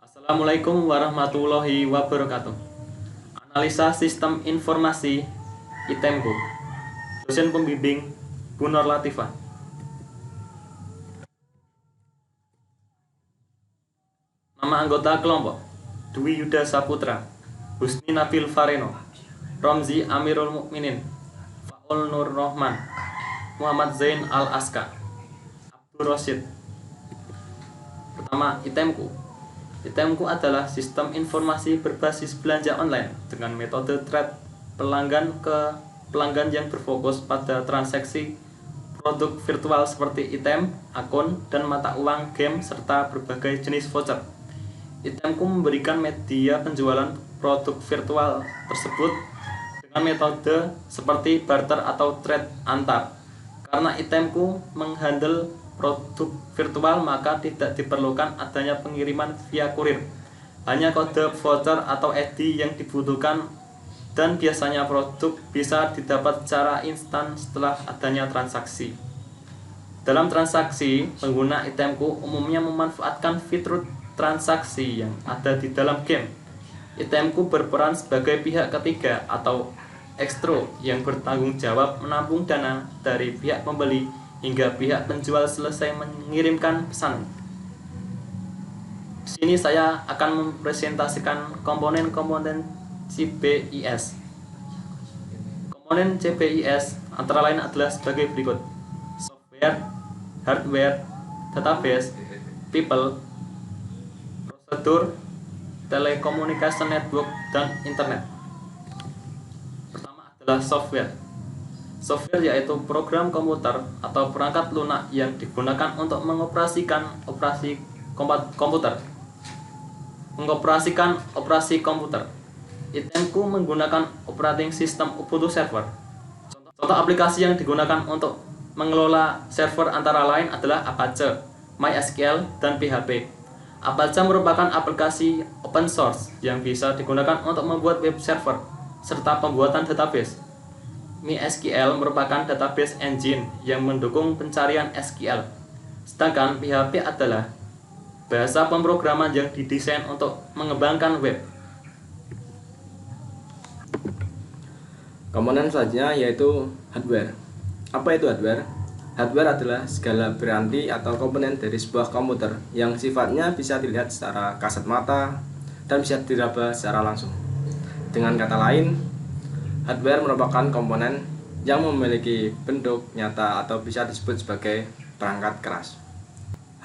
Assalamualaikum warahmatullahi wabarakatuh. Analisa Sistem Informasi ITEMKU. Dosen pembimbing Bu Nur Latifah. Nama anggota kelompok: Dwi Yuda Saputra, Husni Nabil Fareno, Romzi Amirul Mukminin, Faul Nur Rohman, Muhammad Zain Al-Aska, Abdul Rosyid. Pertama, ITEMKU. ITEMKU adalah sistem informasi berbasis belanja online dengan metode trade pelanggan ke pelanggan yang berfokus pada transaksi produk virtual seperti item, akun, dan mata uang, game, serta berbagai jenis voucher. ITEMKU memberikan media penjualan produk virtual tersebut dengan metode seperti barter atau trade antar. Karena ITEMKU menghandle produk virtual, maka tidak diperlukan adanya pengiriman via kurir. Hanya kode voucher atau ID yang dibutuhkan, dan biasanya produk bisa didapat secara instan setelah adanya transaksi. Dalam transaksi, pengguna ITEMKU umumnya memanfaatkan fitur transaksi yang ada di dalam game. ITEMKU berperan sebagai pihak ketiga atau ekstro yang bertanggung jawab menampung dana dari pihak pembeli hingga pihak penjual selesai mengirimkan pesan. Di sini saya akan mempresentasikan komponen-komponen CBIS. Komponen CBIS antara lain adalah sebagai berikut: software, hardware, database, people, prosedur, telekomunikasi network, dan internet. Pertama adalah software. Software yaitu program komputer atau perangkat lunak yang digunakan untuk mengoperasikan operasi komputer. ITEMKU menggunakan operating system Ubuntu server. Contoh aplikasi yang digunakan untuk mengelola server antara lain adalah Apache, MySQL, dan PHP. Apache merupakan aplikasi open source yang bisa digunakan untuk membuat web server serta pembuatan database. MySQL merupakan database engine yang mendukung pencarian SQL. Sedangkan PHP adalah bahasa pemrograman yang didesain untuk mengembangkan web. Komponen selanjutnya yaitu hardware. Apa itu hardware? Hardware adalah segala piranti atau komponen dari sebuah komputer yang sifatnya bisa dilihat secara kasat mata dan bisa diraba secara langsung. Dengan kata lain, hardware merupakan komponen yang memiliki bentuk nyata atau bisa disebut sebagai perangkat keras.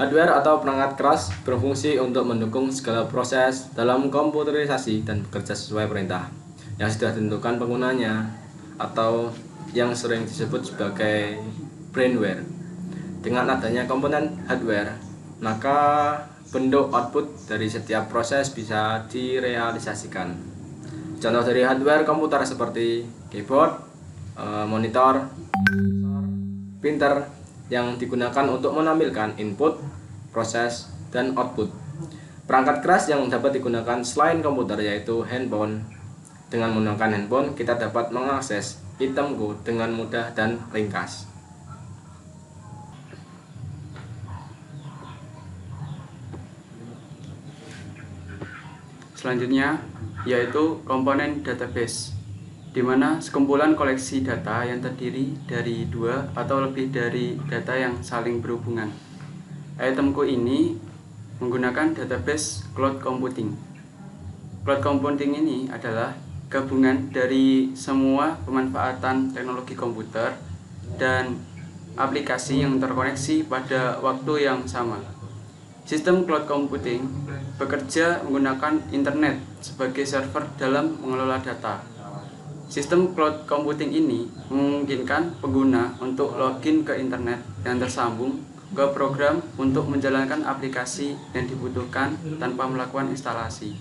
Hardware atau perangkat keras berfungsi untuk mendukung segala proses dalam komputerisasi dan bekerja sesuai perintah yang sudah ditentukan penggunanya, atau yang sering disebut sebagai brainware. Dengan adanya komponen hardware, maka bentuk output dari setiap proses bisa direalisasikan. Contoh dari hardware komputer seperti keyboard, monitor, printer yang digunakan untuk menampilkan input, proses, dan output. Perangkat keras yang dapat digunakan selain komputer yaitu handphone. Dengan menggunakan handphone, kita dapat mengakses ITEMKU dengan mudah dan ringkas. Selanjutnya yaitu komponen database, di mana sekumpulan koleksi data yang terdiri dari dua atau lebih dari data yang saling berhubungan. ITEMKU ini menggunakan database cloud computing. Cloud computing ini adalah gabungan dari semua pemanfaatan teknologi komputer dan aplikasi yang terkoneksi pada waktu yang sama. Sistem cloud computing bekerja menggunakan internet sebagai server dalam mengelola data. Sistem cloud computing ini memungkinkan pengguna untuk login ke internet yang tersambung ke program untuk menjalankan aplikasi yang dibutuhkan tanpa melakukan instalasi.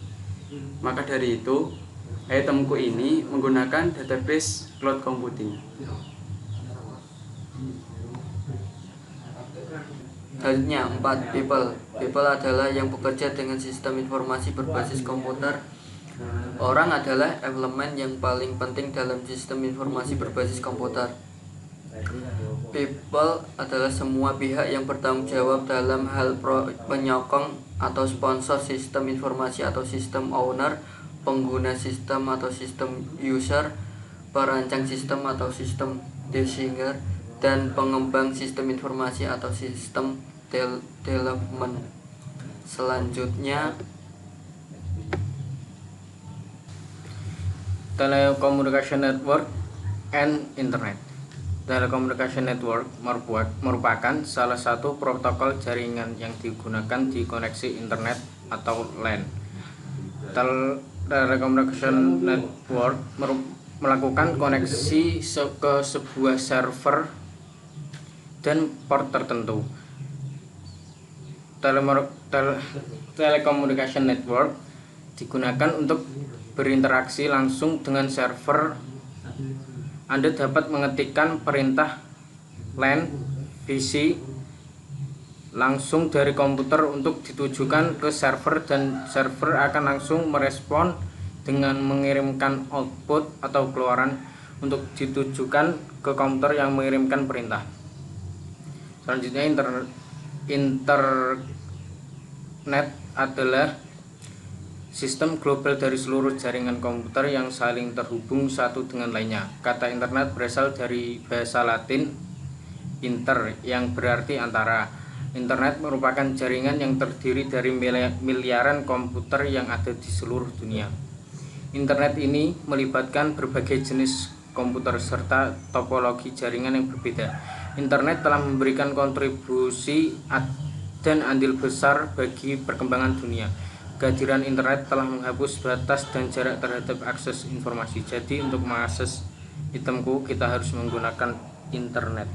Maka dari itu, ITEMKU ini menggunakan database cloud computing. Selanjutnya 4. People. People adalah yang bekerja dengan sistem informasi berbasis komputer. Orang adalah elemen yang paling penting dalam sistem informasi berbasis komputer. People adalah semua pihak yang bertanggung jawab dalam hal penyokong atau sponsor sistem informasi atau sistem owner, pengguna sistem atau sistem user, perancang sistem atau sistem designer, dan pengembang sistem informasi atau sistem development. Selanjutnya, Telecommunication Network and Internet. Telecommunication Network merupakan salah satu protokol jaringan yang digunakan di koneksi internet atau LAN. Telecommunication Network melakukan koneksi ke sebuah server dan port tertentu. Telecommunication Network digunakan untuk berinteraksi langsung dengan server. Anda dapat mengetikkan perintah LAN VC langsung dari komputer untuk ditujukan ke server, dan server akan langsung merespon dengan mengirimkan output atau keluaran untuk ditujukan ke komputer yang mengirimkan perintah. Selanjutnya, internet adalah sistem global dari seluruh jaringan komputer yang saling terhubung satu dengan lainnya. Kata internet berasal dari bahasa Latin inter, yang berarti antara. Internet merupakan jaringan yang terdiri dari miliaran komputer yang ada di seluruh dunia. Internet ini melibatkan berbagai jenis komputer serta topologi jaringan yang berbeda. Internet telah memberikan kontribusi dan andil besar bagi perkembangan dunia. Kehadiran internet telah menghapus batas dan jarak terhadap akses informasi. Jadi untuk mengakses itemku kita harus menggunakan internet.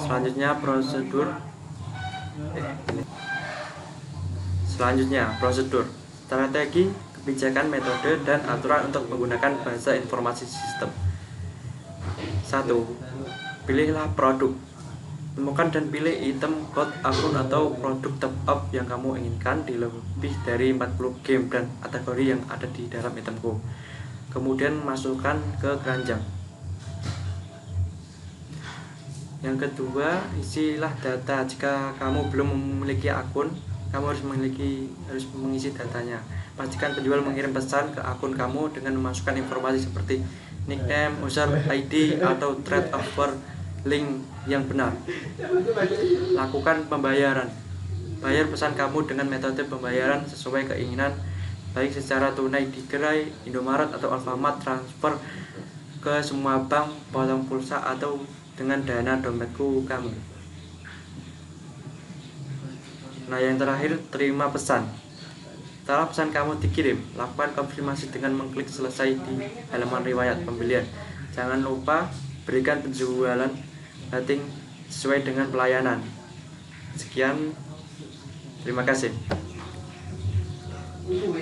Selanjutnya prosedur, strategi, kebijakan, metode, dan aturan untuk menggunakan bahasa informasi sistem. 1. Pilihlah produk. Temukan dan pilih item, code, akun, atau produk top up yang kamu inginkan di lebih dari 40 game dan kategori yang ada di dalam itemku. Kemudian masukkan ke keranjang. Yang kedua, isilah data. Jika kamu belum memiliki akun, kamu harus mengisi datanya. Pastikan penjual mengirim pesan ke akun kamu dengan memasukkan informasi seperti nickname, user ID, atau trade offer link yang benar. Lakukan pembayaran. Bayar pesan kamu dengan metode pembayaran sesuai keinginan, baik secara tunai di gerai, Indomaret, atau Alfamart, transfer ke semua bank, potong pulsa, atau dengan dana dompetku kamu. Nah, yang terakhir, terima pesan. Setelah pesan kamu dikirim, lakukan konfirmasi dengan mengklik selesai di halaman riwayat pembelian. Jangan lupa berikan penjualan rating sesuai dengan pelayanan. Sekian, terima kasih.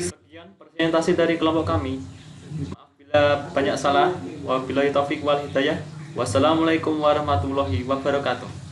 Sekian presentasi dari kelompok kami. Maaf bila banyak salah. Wabillahi taufik wal hidayah. Wassalamualaikum warahmatullahi wabarakatuh.